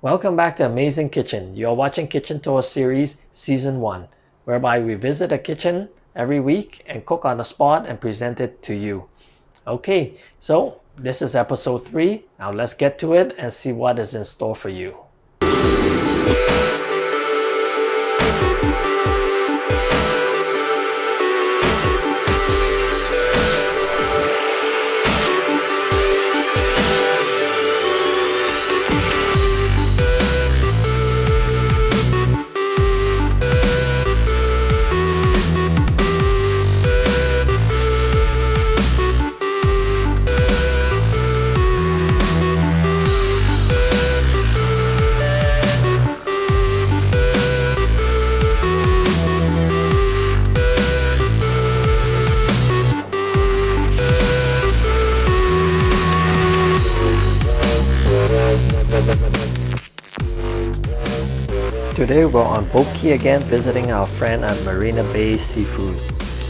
Welcome back to Amazing Kitchen. You're watching Kitchen Tour Series Season 1, whereby we visit a kitchen every week and cook on the spot and present it to you. Okay, so this is episode 3. Now let's get to it and see what is in store for you. Today we're on Boat Quay again, visiting our friend at Marina Bay Seafood.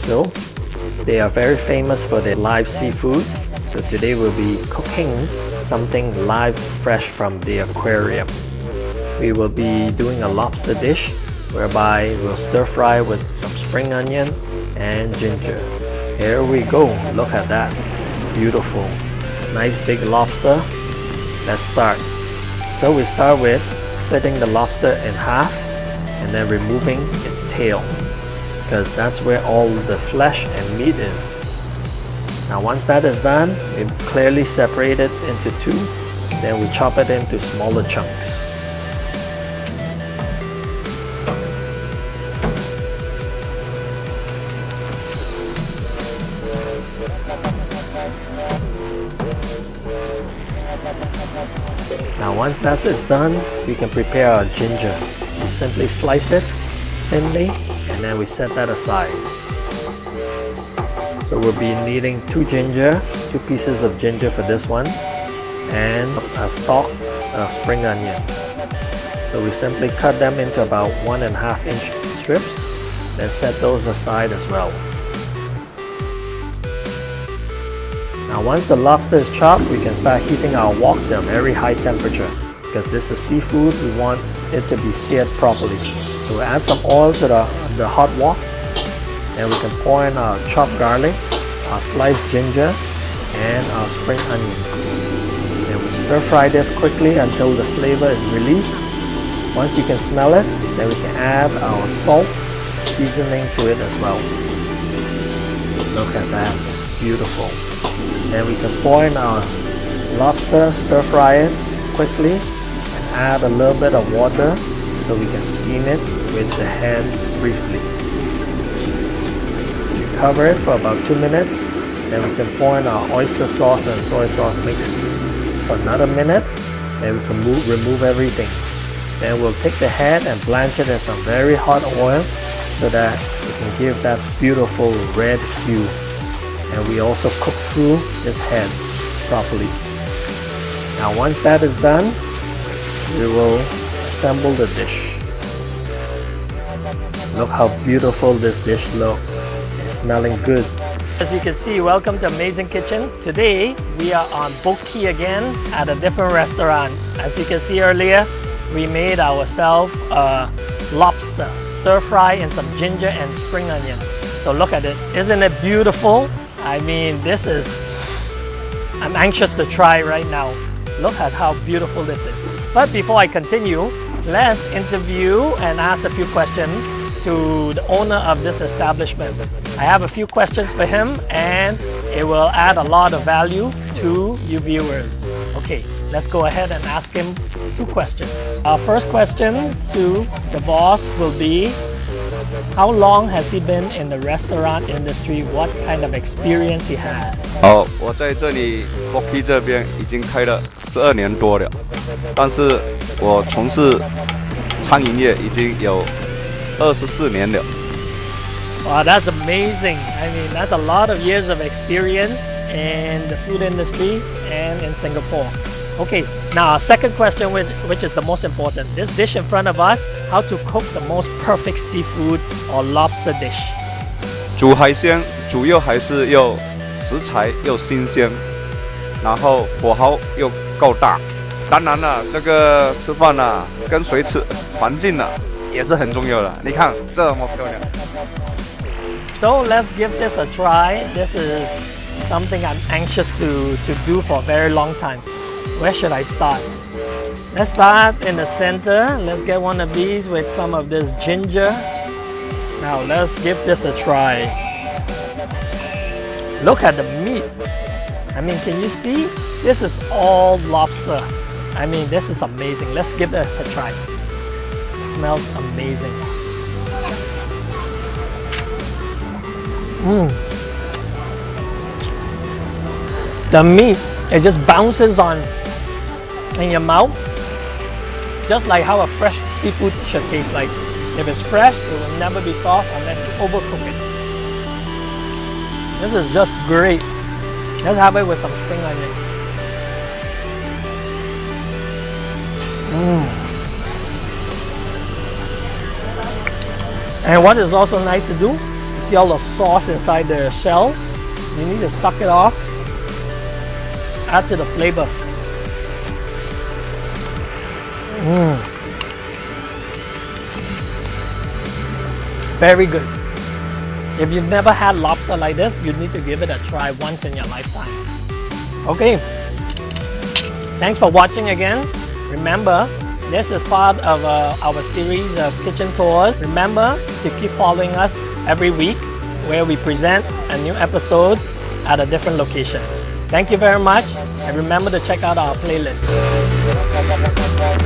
So they are very famous for their live seafoods. So today we'll be cooking something live, fresh from the aquarium. We will be doing a lobster dish whereby we'll stir fry with some spring onion and ginger. Here we go. Look at that. It's beautiful. Nice big lobster. Let's start. So we start with splitting the lobster in half and then removing its tail, because that's where all the flesh and meat is. Now once that is done, we clearly separate it into two, then we chop it into smaller chunks. Now once that is done, we can prepare our ginger. We simply slice it thinly and then we set that aside. So we'll be needing 2 ginger, 2 pieces of ginger for this one, and a stalk of spring onion. So we simply cut them into about 1.5 inch strips, then set those aside as well. Now once the lobster is chopped, we can start heating our wok to a very high temperature. Because this is seafood, we want it to be seared properly. So we'll add some oil to the hot wok, and we can pour in our chopped garlic, our sliced ginger, and our spring onions. And we stir fry this quickly until the flavor is released. Once you can smell it, then we can add our salt seasoning to it as well. Look at that, it's beautiful. Then we can pour in our lobster, stir fry it quickly, and add a little bit of water so we can steam it with the hand briefly. We cover it for about 2 minutes, then we can pour in our oyster sauce and soy sauce mix for another minute, then we can remove everything. Then we'll take the head and blanch it in some very hot oil so that we can give that beautiful red hue. And we also cook through this head properly. Now once that is done, we will assemble the dish. Look how beautiful this dish looks. It's smelling good. As you can see, welcome to Amazing Kitchen. Today we are on Boat Quay again at a different restaurant. As you can see earlier, we made ourselves a lobster stir fry in some ginger and spring onion. So look at it. Isn't it beautiful? I mean, I'm anxious to try right now. Look at how beautiful this is. But before I continue, let's interview and ask a few questions to the owner of this establishment. I have a few questions for him and it will add a lot of value to you viewers. Okay, let's go ahead and ask him 2 questions. Our first question to the boss will be, how long has he been in the restaurant industry? What kind of experience he has? 我在这里 Boat Quay 这边已经开了12年多了，但是我从事餐饮业已经有24年了。 Wow, that's amazing. I mean, that's a lot of years of experience in the food industry and in Singapore. Okay, now our second question, which is the most important. This dish in front of us, how to cook the most perfect seafood or lobster dish. 煮海鲜主要还是要食材要新鲜，然后火候又够大，当然了，这个吃饭啊，跟谁吃，环境啊也是很重要的。你看这么漂亮。So let's give this a try. This is something I'm anxious to do for a very long time. Where should I start? Let's start in the center. Let's get one of these with some of this ginger. Now let's give this a try. Look at the meat. I mean, can you see? This is all lobster. I mean, this is amazing. Let's give this a try. It smells amazing. The meat, it just bounces on in your mouth, just like how a fresh seafood should taste like. If it's fresh, it will never be soft unless you overcook it. This is just great. Let's have it with some spring onion. And what is also nice to do, you see all the sauce inside the shell. You need to suck it off, add to the flavor. Very good. If you've never had lobster like this, you need to give it a try once in your lifetime. Okay. Thanks for watching again. Remember, this is part of our series of kitchen tours. Remember to keep following us every week where we present a new episode at a different location. Thank you very much, and remember to check out our playlist. We'll be right back.